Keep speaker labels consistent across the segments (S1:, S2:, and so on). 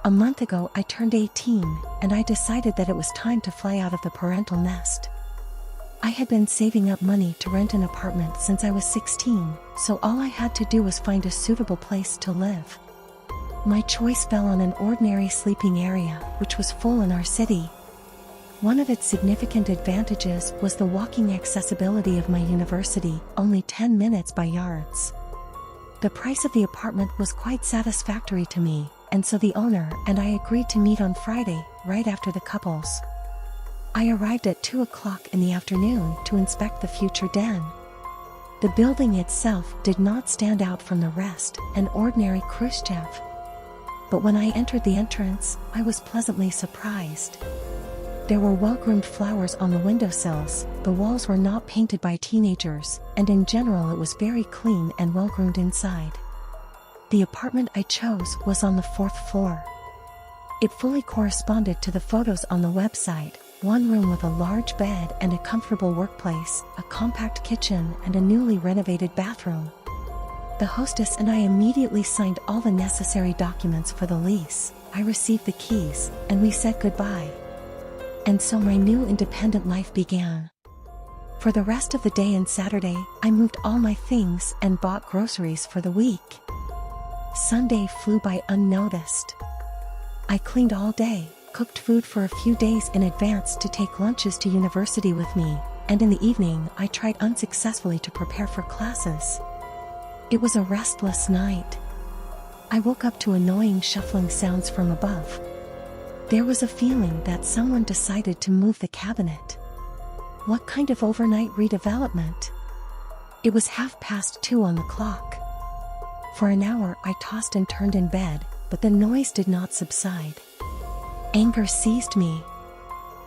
S1: A month ago I turned 18, and I decided that it was time to fly out of the parental nest. I had been saving up money to rent an apartment since I was 16, so all I had to do was find a suitable place to live. My choice fell on an ordinary sleeping area, which was full in our city. One of its significant advantages was the walking accessibility of my university, only 10 minutes by yards. The price of the apartment was quite satisfactory to me, and so the owner and I agreed to meet on Friday, right after the couples. I arrived at 2 o'clock in the afternoon to inspect the future den. The building itself did not stand out from the rest, an ordinary Khrushchev. But when I entered the entrance, I was pleasantly surprised. There were well-groomed flowers on the windowsills, the walls were not painted by teenagers, and in general it was very clean and well-groomed inside. The apartment I chose was on the 4th floor. It fully corresponded to the photos on the website: one room with a large bed and a comfortable workplace, a compact kitchen, and a newly renovated bathroom. The hostess and I immediately signed all the necessary documents for the lease. I received the keys, and we said goodbye. And so my new independent life began. For the rest of the day and Saturday, I moved all my things and bought groceries for the week. Sunday flew by unnoticed. I cleaned all day, cooked food for a few days in advance to take lunches to university with me, and in the evening I tried unsuccessfully to prepare for classes. It was a restless night. I woke up to annoying shuffling sounds from above. There was a feeling that someone decided to move the cabinet. What kind of overnight redevelopment? It was 2:30 on the clock. For an hour I tossed and turned in bed, but the noise did not subside. Anger seized me.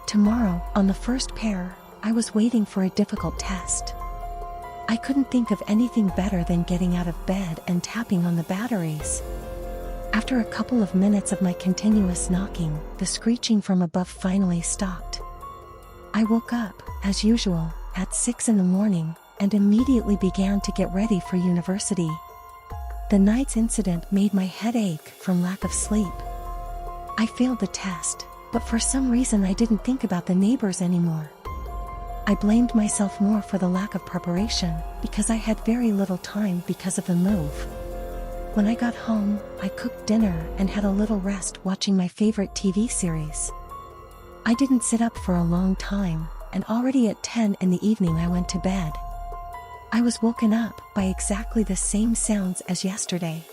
S1: Tomorrow, on the first pair, I was waiting for a difficult test. I couldn't think of anything better than getting out of bed and tapping on the batteries. After a couple of minutes of my continuous knocking, the screeching from above finally stopped. I woke up, as usual, at 6 in the morning, and immediately began to get ready for university. The night's incident made my head ache from lack of sleep. I failed the test, but for some reason I didn't think about the neighbors anymore. I blamed myself more for the lack of preparation, because I had very little time because of the move. When I got home, I cooked dinner and had a little rest watching my favorite TV series. I didn't sit up for a long time, and already at 10 in the evening I went to bed. I was woken up by exactly the same sounds as yesterday.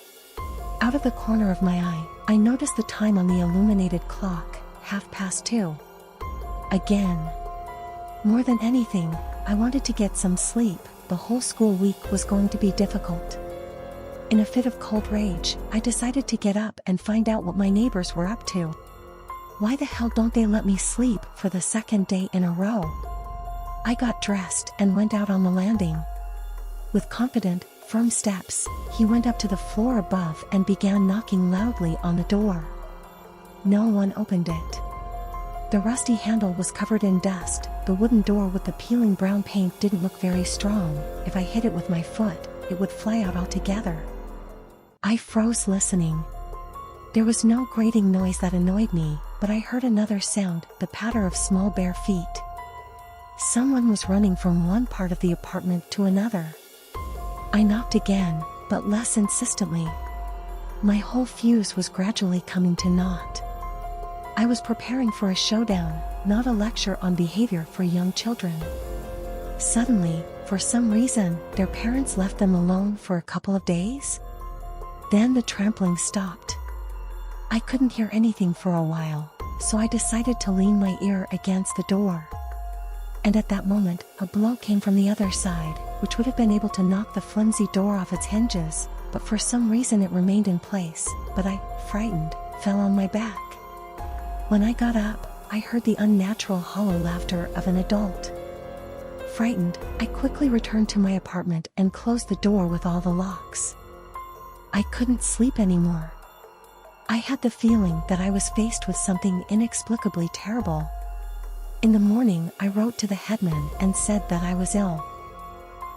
S1: Out of the corner of my eye, I noticed the time on the illuminated clock, 2:30. Again. More than anything, I wanted to get some sleep. The whole school week was going to be difficult. In a fit of cold rage, I decided to get up and find out what my neighbors were up to. Why the hell don't they let me sleep for the second day in a row? I got dressed and went out on the landing. With confident, firm steps, he went up to the floor above and began knocking loudly on the door. No one opened it. The rusty handle was covered in dust. The wooden door with the peeling brown paint didn't look very strong. If I hit it with my foot, it would fly out altogether. I froze listening. There was no grating noise that annoyed me, but I heard another sound, the patter of small bare feet. Someone was running from one part of the apartment to another. I knocked again, but less insistently. My whole fuse was gradually coming to naught. I was preparing for a showdown, not a lecture on behavior for young children. Suddenly, for some reason, their parents left them alone for a couple of days. Then the trampling stopped. I couldn't hear anything for a while, so I decided to lean my ear against the door. And at that moment, a blow came from the other side, which would have been able to knock the flimsy door off its hinges, but for some reason it remained in place. But I, frightened, fell on my back. When I got up, I heard the unnatural hollow laughter of an adult. Frightened, I quickly returned to my apartment and closed the door with all the locks. I couldn't sleep anymore. I had the feeling that I was faced with something inexplicably terrible. In the morning, I wrote to the headman and said that I was ill.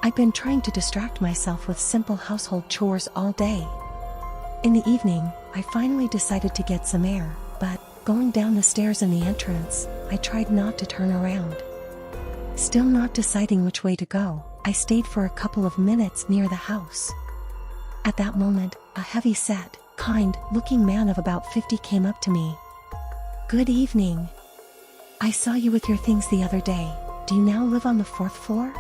S1: I'd been trying to distract myself with simple household chores all day. In the evening, I finally decided to get some air, but going down the stairs in the entrance, I tried not to turn around. Still not deciding which way to go, I stayed for a couple of minutes near the house. At that moment, a heavy-set, kind-looking man of about 50 came up to me. "Good evening. I saw you with your things the other day. Do you now live on the 4th floor?"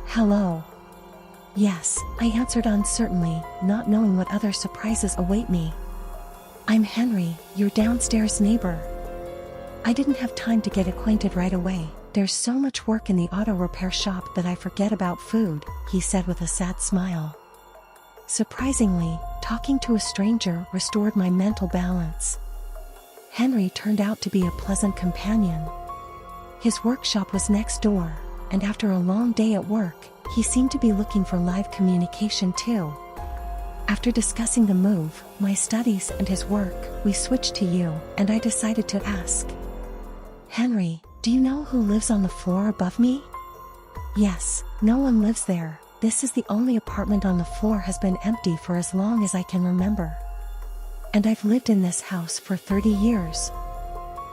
S1: "Hello." "Yes," I answered uncertainly, not knowing what other surprises await me. "I'm Henry, your downstairs neighbor." I didn't have time to get acquainted right away. "There's so much work in the auto repair shop that I forget about food," he said with a sad smile. Surprisingly, talking to a stranger restored my mental balance. Henry turned out to be a pleasant companion. His workshop was next door, and after a long day at work, he seemed to be looking for live communication too. After discussing the move, my studies and his work, we switched to you, and I decided to ask, "Henry, do you know who lives on the floor above me?" "Yes, no one lives there. This is the only apartment on the floor has been empty for as long as I can remember. And I've lived in this house for 30 years.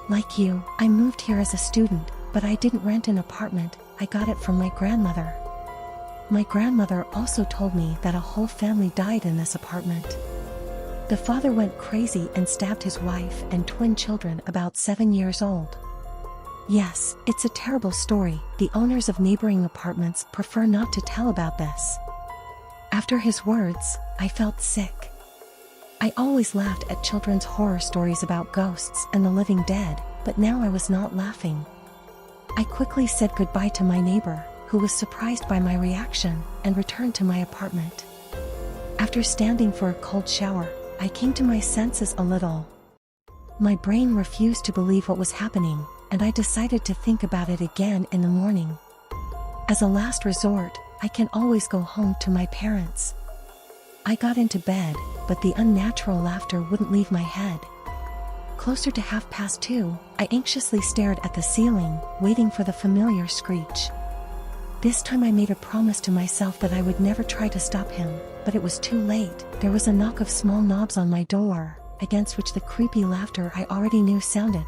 S1: Like you, I moved here as a student, but I didn't rent an apartment, I got it from my grandmother. My grandmother also told me that a whole family died in this apartment. The father went crazy and stabbed his wife and twin children about 7 years old. Yes, it's a terrible story. The owners of neighboring apartments prefer not to tell about this." After his words, I felt sick. I always laughed at children's horror stories about ghosts and the living dead, but now I was not laughing. I quickly said goodbye to my neighbor, who was surprised by my reaction, and returned to my apartment. After standing for a cold shower, I came to my senses a little. My brain refused to believe what was happening, and I decided to think about it again in the morning. As a last resort, I can always go home to my parents. I got into bed, but the unnatural laughter wouldn't leave my head. Closer to 2:30, I anxiously stared at the ceiling, waiting for the familiar screech. This time I made a promise to myself that I would never try to stop him, but it was too late. There was a knock of small knobs on my door, against which the creepy laughter I already knew sounded.